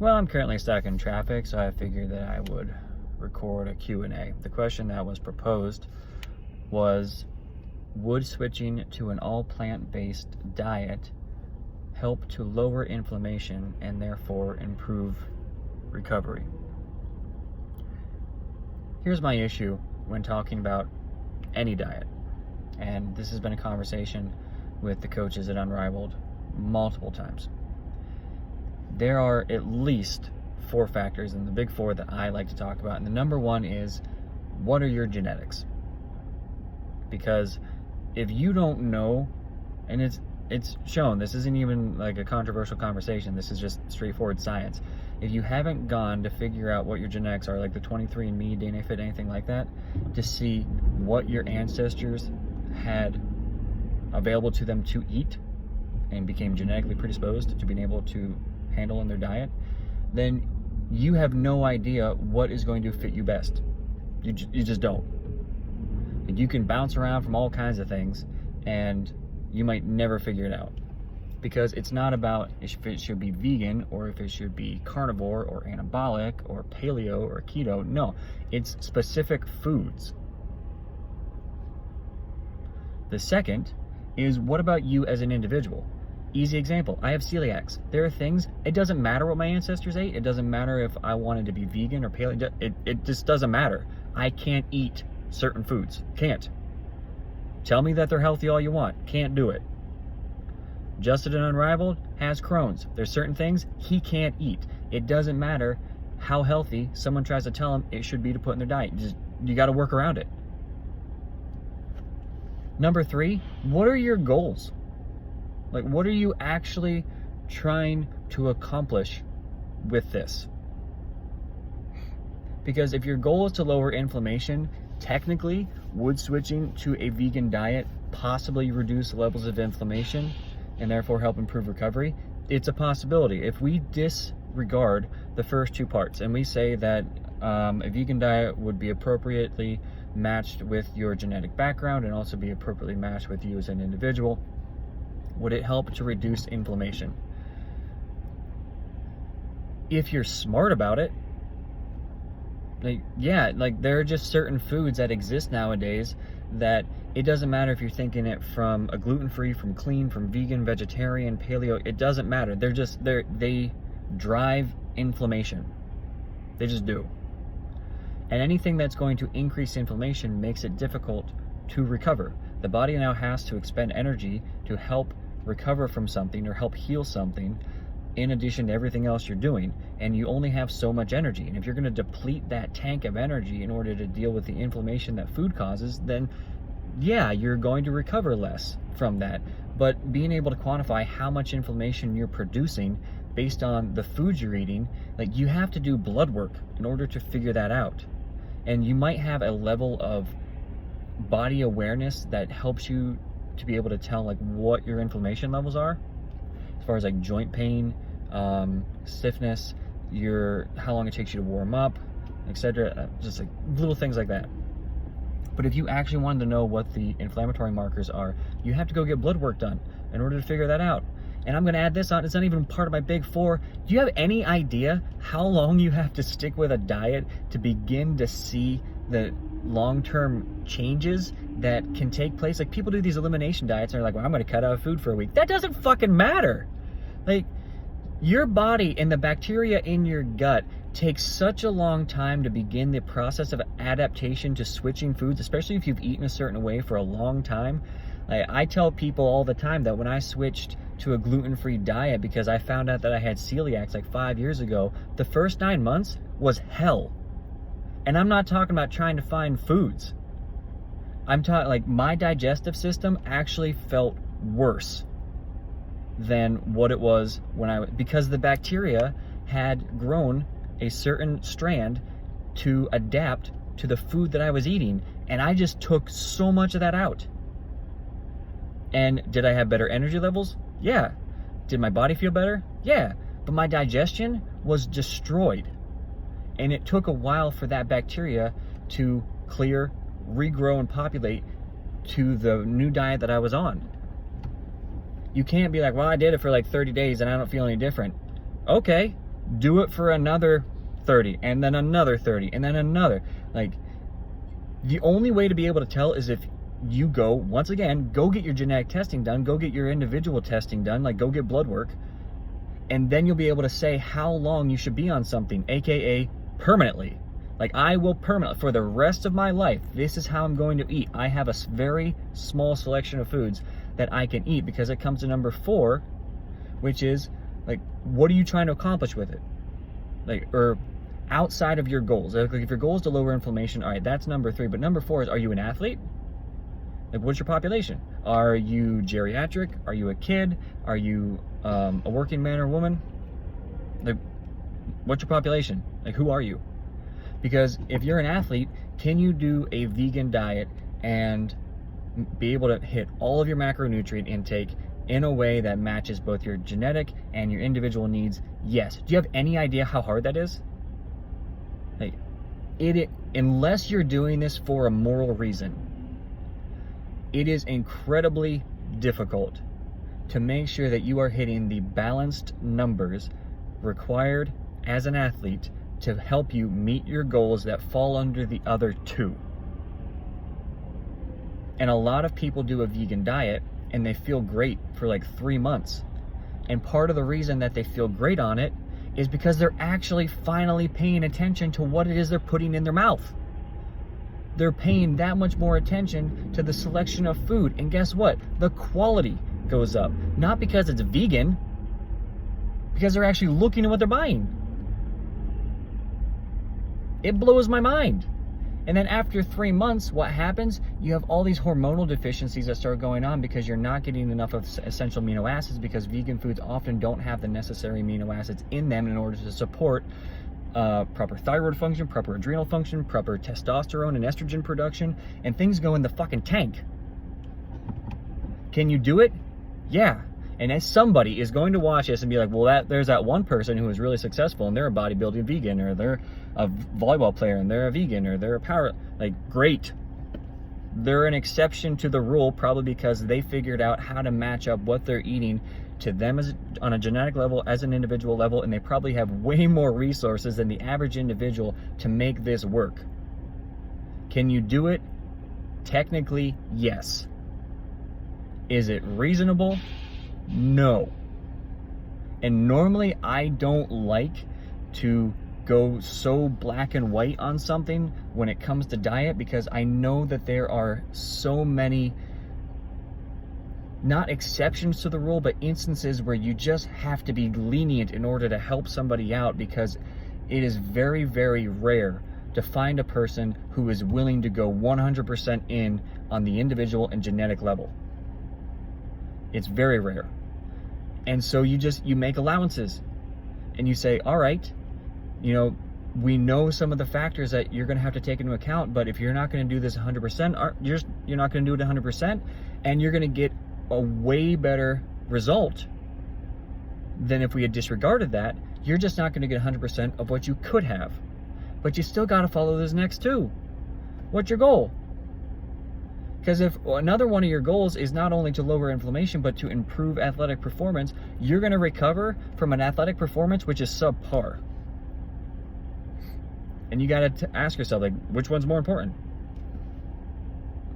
Well, I'm currently stuck in traffic, so I figured that I would record a Q&A. The question that was proposed was, would switching to an all plant-based diet help to lower inflammation and therefore improve recovery? Here's my issue when talking about any diet, and this has been a conversation with the coaches at Unrivaled multiple times. There are at least 4 factors, and the big 4 that I like to talk about. And the number 1 is, what are your genetics? Because if you don't know, and it's shown, this isn't even like a controversial conversation, this is just straightforward science. If you haven't gone to figure out what your genetics are, like the 23andMe, DNAfit, anything like that, to see what your ancestors had available to them to eat and became genetically predisposed to being able to handle in their diet, then you have no idea what is going to fit you best. You just don't. You can bounce around from all kinds of things and you might never figure it out, because it's not about if it should be vegan or if it should be carnivore or anabolic or paleo or keto. No, it's specific foods. The second is, what about you as an individual? Easy example, I have celiacs. There are things, it doesn't matter what my ancestors ate. It doesn't matter if I wanted to be vegan or paleo. It just doesn't matter. I can't eat certain foods. Can't. Tell me that they're healthy all you want. Can't do it. Justin at Unrivaled has Crohn's. There's certain things he can't eat. It doesn't matter how healthy someone tries to tell him it should be to put in their diet. You got to work around it. Number 3, what are your goals? Like, what are you actually trying to accomplish with this? Because if your goal is to lower inflammation, technically, would switching to a vegan diet possibly reduce levels of inflammation and therefore help improve recovery? It's a possibility. If we disregard the first 2 parts and we say that a vegan diet would be appropriately matched with your genetic background and also be appropriately matched with you as an individual, would it help to reduce inflammation? If you're smart about it, there are just certain foods that exist nowadays that it doesn't matter if you're thinking it from a gluten-free, from clean, from vegan, vegetarian, paleo, it doesn't matter. They drive inflammation. They just do. And anything that's going to increase inflammation makes it difficult to recover. The body now has to expend energy to help recover from something or help heal something, in addition to everything else you're doing, and you only have so much energy. And if you're going to deplete that tank of energy in order to deal with the inflammation that food causes, then yeah, you're going to recover less from that. But being able to quantify how much inflammation you're producing based on the foods you're eating, like, you have to do blood work in order to figure that out. And you might have a level of body awareness that helps you to be able to tell like what your inflammation levels are, as far as like joint pain, stiffness, how long it takes you to warm up, etc. Just like little things like that. But if you actually wanted to know what the inflammatory markers are, you have to go get blood work done in order to figure that out. And I'm going to add this on, it's not even part of my big 4. Do you have any idea how long you have to stick with a diet to begin to see the long-term changes that can take place? Like, people do these elimination diets and they're like, well, I'm going to cut out food for a week. That doesn't fucking matter. Like, your body and the bacteria in your gut takes such a long time to begin the process of adaptation to switching foods, especially if you've eaten a certain way for a long time. I tell people all the time that when I switched to a gluten-free diet because I found out that I had celiacs like 5 years ago, the first 9 months was hell. And I'm not talking about trying to find foods. I'm talking like my digestive system actually felt worse than what it was because the bacteria had grown a certain strand to adapt to the food that I was eating, and I just took so much of that out. And did I have better energy levels? Yeah. Did my body feel better? Yeah. But my digestion was destroyed. And it took a while for that bacteria to clear, regrow, and populate to the new diet that I was on. You can't be like, well, I did it for like 30 days and I don't feel any different. Okay, Do it for another 30, and then another 30, and then another. Like, the only way to be able to tell is if you go, once again, go get your genetic testing done, go get your individual testing done, like go get blood work, and then you'll be able to say how long you should be on something, aka permanently. Like, I will permanently, for the rest of my life, this is how I'm going to eat. I have a very small selection of foods that I can eat, because it comes to number 4, which is, like, what are you trying to accomplish with it? Like, or outside of your goals. Like, if your goal is to lower inflammation, all right, that's number 3. But number 4 is, are you an athlete? Like, what's your population? Are you geriatric? Are you a kid? Are you a working man or woman? Like, what's your population? Like, who are you? Because if you're an athlete, can you do a vegan diet and be able to hit all of your macronutrient intake in a way that matches both your genetic and your individual needs? Yes. Do you have any idea how hard that is? Like, unless you're doing this for a moral reason, it is incredibly difficult to make sure that you are hitting the balanced numbers required as an athlete to help you meet your goals that fall under the other 2. And a lot of people do a vegan diet and they feel great for like 3 months. And part of the reason that they feel great on it is because they're actually finally paying attention to what it is they're putting in their mouth. They're paying that much more attention to the selection of food. And guess what? The quality goes up. Not because it's vegan, because they're actually looking at what they're buying. It blows my mind. And then after 3 months, what happens? You have all these hormonal deficiencies that start going on because you're not getting enough of essential amino acids, because vegan foods often don't have the necessary amino acids in them in order to support proper thyroid function, proper adrenal function, proper testosterone and estrogen production, and things go in the fucking tank. Can you do it? Yeah. And as somebody is going to watch this and be like, well, there's that one person who is really successful and they're a bodybuilding vegan, or they're a volleyball player and they're a vegan, or they're a power, like, great. They're an exception to the rule, probably because they figured out how to match up what they're eating to them as on a genetic level, as an individual level, and they probably have way more resources than the average individual to make this work. Can you do it? Technically, yes. Is it reasonable? No. And normally I don't like to go so black and white on something when it comes to diet, because I know that there are so many, not exceptions to the rule, but instances where you just have to be lenient in order to help somebody out, because it is very, very rare to find a person who is willing to go 100% in on the individual and genetic level. It's very rare. And so you make allowances and you say, all right, we know some of the factors that you're going to have to take into account, but if you're not going to do this 100%, you're not going to do it 100%, and you're going to get a way better result than if we had disregarded that. You're just not going to get 100% of what you could have, but you still got to follow those next 2. What's your goal? Because if another one of your goals is not only to lower inflammation, but to improve athletic performance, you're going to recover from an athletic performance which is subpar. And you got to ask yourself, like, which one's more important?